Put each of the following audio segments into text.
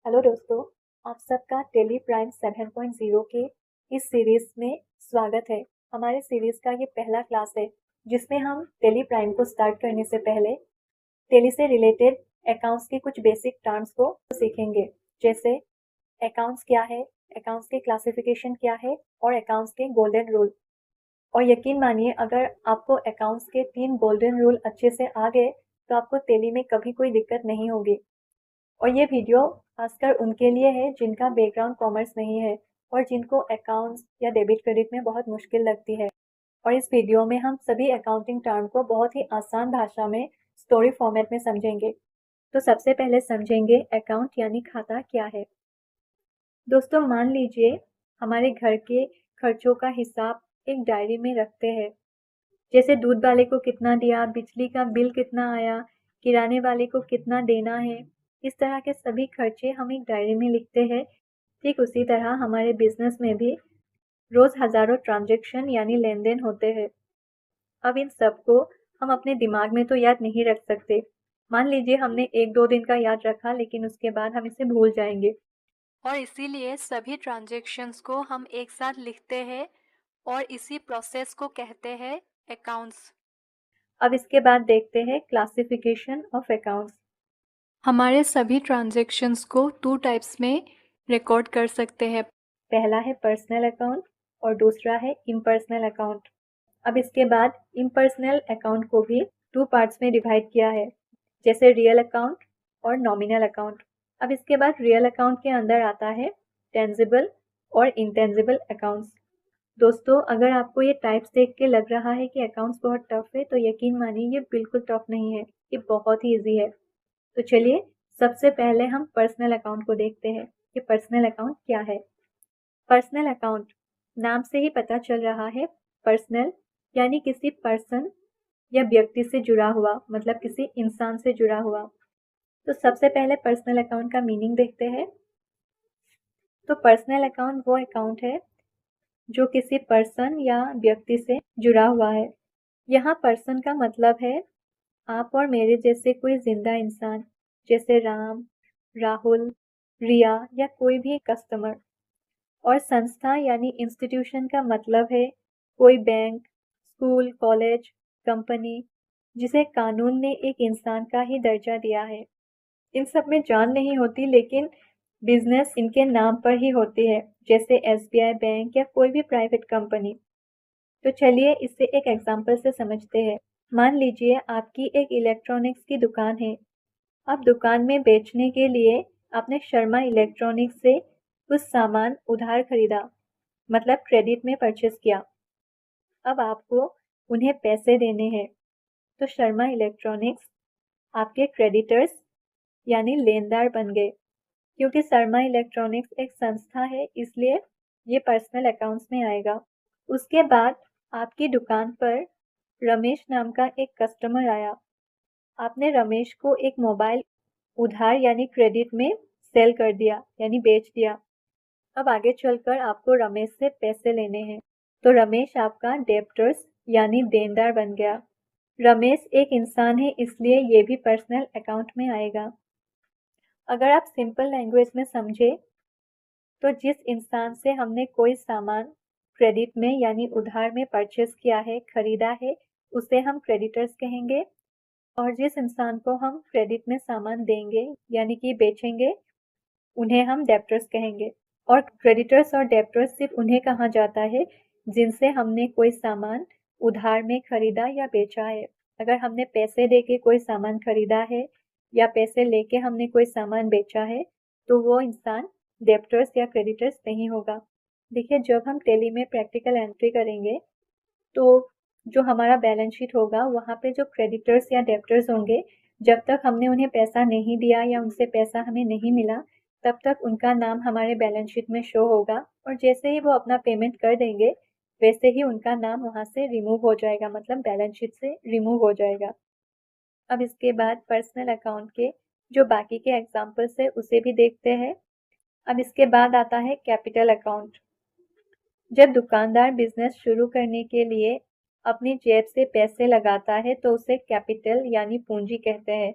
Hello दोस्तों, आप सबका टेली प्राइम 7.0 के इस सीरीज़ में स्वागत है। हमारे सीरीज़ का ये पहला क्लास है जिसमें हम टेली प्राइम को स्टार्ट करने से पहले टेली से रिलेटेड अकाउंट्स के कुछ बेसिक टर्म्स को सीखेंगे, जैसे अकाउंट्स क्या है, अकाउंट्स के क्लासिफिकेशन क्या है और अकाउंट्स के गोल्डन रूल। और यकीन मानिए, अगर आपको अकाउंट्स के 3 गोल्डन रूल अच्छे से आ गए तो आपको टेली में कभी कोई दिक्कत नहीं होगी। और ये वीडियो खासकर उनके लिए है जिनका बैकग्राउंड कॉमर्स नहीं है और जिनको अकाउंट्स या डेबिट क्रेडिट में बहुत मुश्किल लगती है। और इस वीडियो में हम सभी अकाउंटिंग टर्म को बहुत ही आसान भाषा में स्टोरी फॉर्मेट में समझेंगे। तो सबसे पहले समझेंगे अकाउंट यानी खाता क्या है। दोस्तों, मान लीजिए हमारे घर के खर्चों का हिसाब एक डायरी में रखते हैं, जैसे दूध वाले को कितना दिया, बिजली का बिल कितना आया, किराने वाले को कितना देना है। इस तरह के सभी खर्चे हम एक डायरी में लिखते हैं। ठीक उसी तरह हमारे बिजनेस में भी रोज हजारों ट्रांजैक्शन यानी लेन देन होते हैं। अब इन सब को हम अपने दिमाग में तो याद नहीं रख सकते। मान लीजिए हमने 1-2 दिन का याद रखा, लेकिन उसके बाद हम इसे भूल जाएंगे और इसीलिए सभी ट्रांजैक्शंस को हम एक साथ लिखते हैं और इसी प्रोसेस को कहते हैं अकाउंट्स। अब इसके बाद देखते हैं क्लासिफिकेशन ऑफ अकाउंट्स। हमारे सभी ट्रांजैक्शंस को 2 टाइप्स में रिकॉर्ड कर सकते हैं। पहला है पर्सनल अकाउंट और दूसरा है इम्पर्सनल अकाउंट। अब इसके बाद इम्पर्सनल अकाउंट को भी 2 पार्ट्स में डिवाइड किया है, जैसे रियल अकाउंट और नॉमिनल अकाउंट। अब इसके बाद रियल अकाउंट के अंदर आता है टेंजिबल और इंटेंजिबल अकाउंट्स। दोस्तों, अगर आपको ये टाइप्स देख के लग रहा है कि अकाउंट्स बहुत टफ है, तो यकीन मानिए ये बिल्कुल टफ नहीं है, ये बहुत ही ईजी है। तो चलिए सबसे पहले हम पर्सनल अकाउंट को देखते हैं कि पर्सनल अकाउंट क्या है। पर्सनल अकाउंट, नाम से ही पता चल रहा है, पर्सनल यानी किसी पर्सन या व्यक्ति से जुड़ा हुआ, मतलब किसी इंसान से जुड़ा हुआ। तो सबसे पहले पर्सनल अकाउंट का मीनिंग देखते हैं। तो पर्सनल अकाउंट वो अकाउंट है जो किसी पर्सन या व्यक्ति से जुड़ा हुआ है। यहाँ पर्सन का मतलब है आप और मेरे जैसे कोई जिंदा इंसान, जैसे राम, राहुल, रिया या कोई भी कस्टमर। और संस्था यानी इंस्टीट्यूशन का मतलब है कोई बैंक, स्कूल, कॉलेज, कंपनी जिसे कानून ने एक इंसान का ही दर्जा दिया है। इन सब में जान नहीं होती, लेकिन बिजनेस इनके नाम पर ही होती है, जैसे एसबीआई बैंक या कोई भी प्राइवेट कंपनी। तो चलिए इसे एक एग्जाम्पल से समझते हैं। मान लीजिए आपकी एक इलेक्ट्रॉनिक्स की दुकान है। आप दुकान में बेचने के लिए आपने शर्मा इलेक्ट्रॉनिक्स से कुछ सामान उधार खरीदा, मतलब क्रेडिट में परचेस किया। अब आपको उन्हें पैसे देने हैं, तो शर्मा इलेक्ट्रॉनिक्स आपके क्रेडिटर्स यानी लेनदार बन गए। क्योंकि शर्मा इलेक्ट्रॉनिक्स एक संस्था है, इसलिए ये पर्सनल अकाउंट्स में आएगा। उसके बाद आपकी दुकान पर रमेश नाम का एक कस्टमर आया। आपने रमेश को एक मोबाइल उधार यानी क्रेडिट में सेल कर दिया, यानी बेच दिया। अब आगे चलकर आपको रमेश से पैसे लेने हैं, तो रमेश आपका डेब्टर्स यानी देनदार बन गया। रमेश एक इंसान है, इसलिए ये भी पर्सनल अकाउंट में आएगा। अगर आप सिंपल लैंग्वेज में समझे, तो जिस इंसान से हमने कोई सामान क्रेडिट में यानी उधार में परचेस किया है, खरीदा है, उसे हम क्रेडिटर्स कहेंगे। और जिस इंसान को हम क्रेडिट में सामान देंगे यानी कि बेचेंगे, उन्हें हम डेब्टर्स कहेंगे। और क्रेडिटर्स और डेब्टर्स सिर्फ उन्हें कहा जाता है जिनसे हमने कोई सामान उधार में खरीदा या बेचा है। अगर हमने पैसे देके कोई सामान खरीदा है या पैसे लेके हमने कोई सामान बेचा है, तो वो इंसान डेब्टर्स या क्रेडिटर्स नहीं होगा। देखिए, जब हम टेली में प्रैक्टिकल एंट्री करेंगे, तो जो हमारा बैलेंस शीट होगा, वहाँ पे जो क्रेडिटर्स या डेब्टर्स होंगे, जब तक हमने उन्हें पैसा नहीं दिया या उनसे पैसा हमें नहीं मिला, तब तक उनका नाम हमारे बैलेंस शीट में शो होगा। और जैसे ही वो अपना पेमेंट कर देंगे, वैसे ही उनका नाम वहाँ से रिमूव हो जाएगा, मतलब बैलेंस शीट से रिमूव हो जाएगा। अब इसके बाद पर्सनल अकाउंट के जो बाकी के एग्जाम्पल्स है उसे भी देखते हैं। अब इसके बाद आता है कैपिटल अकाउंट। जब दुकानदार बिजनेस शुरू करने के लिए अपनी जेब से पैसे लगाता है, तो उसे कैपिटल यानी पूंजी कहते हैं।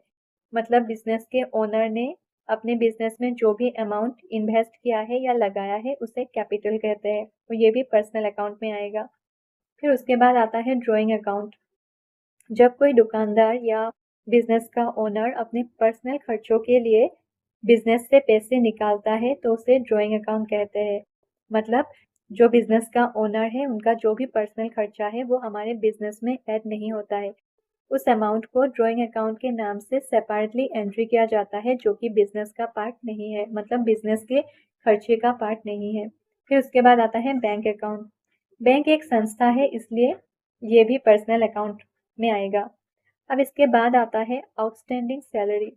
मतलब बिजनेस के ओनर ने अपने बिजनेस में जो भी अमाउंट इन्वेस्ट किया है या लगाया है उसे कैपिटल कहते हैं, तो ये भी पर्सनल अकाउंट में आएगा। फिर उसके बाद आता है ड्राइंग अकाउंट। जब कोई दुकानदार या बिजनेस का ओनर अपने पर्सनल खर्चों के लिए बिजनेस से पैसे निकालता है तो उसे ड्राइंग अकाउंट कहते हैं। मतलब जो बिजनेस का ओनर है उनका जो भी पर्सनल खर्चा है वो हमारे बिजनेस में ऐड नहीं होता है, उस अमाउंट को ड्राइंग अकाउंट के नाम से सेपरेटली एंट्री किया जाता है, जो कि बिजनेस का पार्ट नहीं है, मतलब बिजनेस के खर्चे का पार्ट नहीं है। फिर उसके बाद आता है बैंक अकाउंट। बैंक एक संस्था है, इसलिए ये भी पर्सनल अकाउंट में आएगा। अब इसके बाद आता है आउटस्टैंडिंग सैलरी।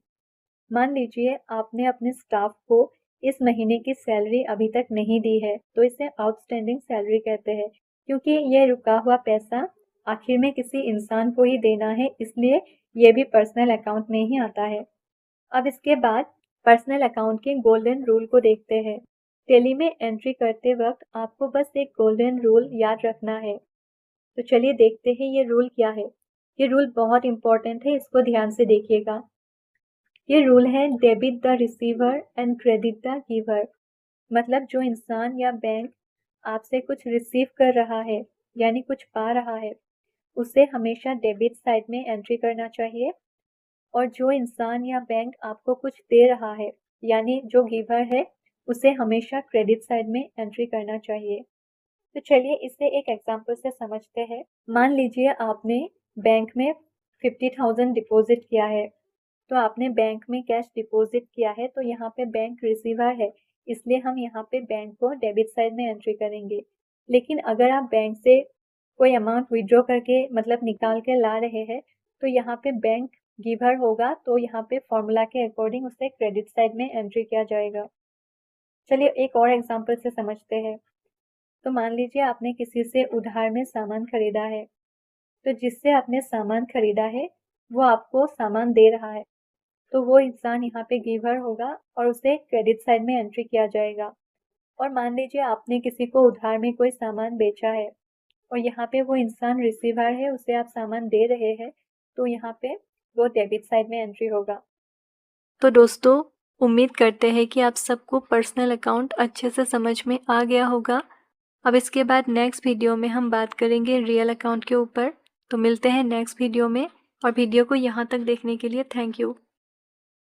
मान लीजिए आपने अपने स्टाफ को इस महीने की सैलरी अभी तक नहीं दी है, तो इसे आउटस्टैंडिंग सैलरी कहते हैं, क्योंकि ये रुका हुआ पैसा आखिर में किसी इंसान को ही देना है, इसलिए ये भी पर्सनल अकाउंट में ही आता है। अब इसके बाद पर्सनल अकाउंट के गोल्डन रूल को देखते हैं। टैली में एंट्री करते वक्त आपको बस एक गोल्डन रूल याद रखना है। तो चलिए देखते हैं ये रूल क्या है। ये रूल बहुत इंपॉर्टेंट है, इसको ध्यान से देखिएगा। ये रूल है debit the receiver and credit the giver. मतलब जो इंसान या बैंक आपसे कुछ रिसीव कर रहा है यानी कुछ पा रहा है, उसे हमेशा डेबिट साइड में एंट्री करना चाहिए, और जो इंसान या बैंक आपको कुछ दे रहा है यानी जो गिवर है, उसे हमेशा क्रेडिट साइड में एंट्री करना चाहिए। तो चलिए इसे एक एग्जांपल से समझते हैं। मान लीजिए आपने बैंक में 50,000 डिपॉजिट किया है, तो आपने बैंक में कैश डिपॉजिट किया है, तो यहाँ पे बैंक रिसीवर है, इसलिए हम यहाँ पे बैंक को डेबिट साइड में एंट्री करेंगे। लेकिन अगर आप बैंक से कोई अमाउंट विड्रॉ करके मतलब निकाल के ला रहे हैं, तो यहाँ पे बैंक गिवर होगा, तो यहाँ पे फॉर्मूला के अकॉर्डिंग उसे क्रेडिट साइड में एंट्री किया जाएगा। चलिए एक और एग्जांपल से समझते हैं। तो मान लीजिए आपने किसी से उधार में सामान खरीदा है, तो जिससे आपने सामान खरीदा है वो आपको सामान दे रहा है, तो वो इंसान यहाँ पे गिवर होगा और उसे क्रेडिट साइड में एंट्री किया जाएगा। और मान लीजिए आपने किसी को उधार में कोई सामान बेचा है और यहाँ पे वो इंसान रिसीवर है, उसे आप सामान दे रहे हैं, तो यहाँ पे वो डेबिट साइड में एंट्री होगा। तो दोस्तों, उम्मीद करते हैं कि आप सबको पर्सनल अकाउंट अच्छे से समझ में आ गया होगा। अब इसके बाद नेक्स्ट वीडियो में हम बात करेंगे रियल अकाउंट के ऊपर। तो मिलते हैं नेक्स्ट वीडियो में, और वीडियो को यहाँ तक देखने के लिए थैंक यू।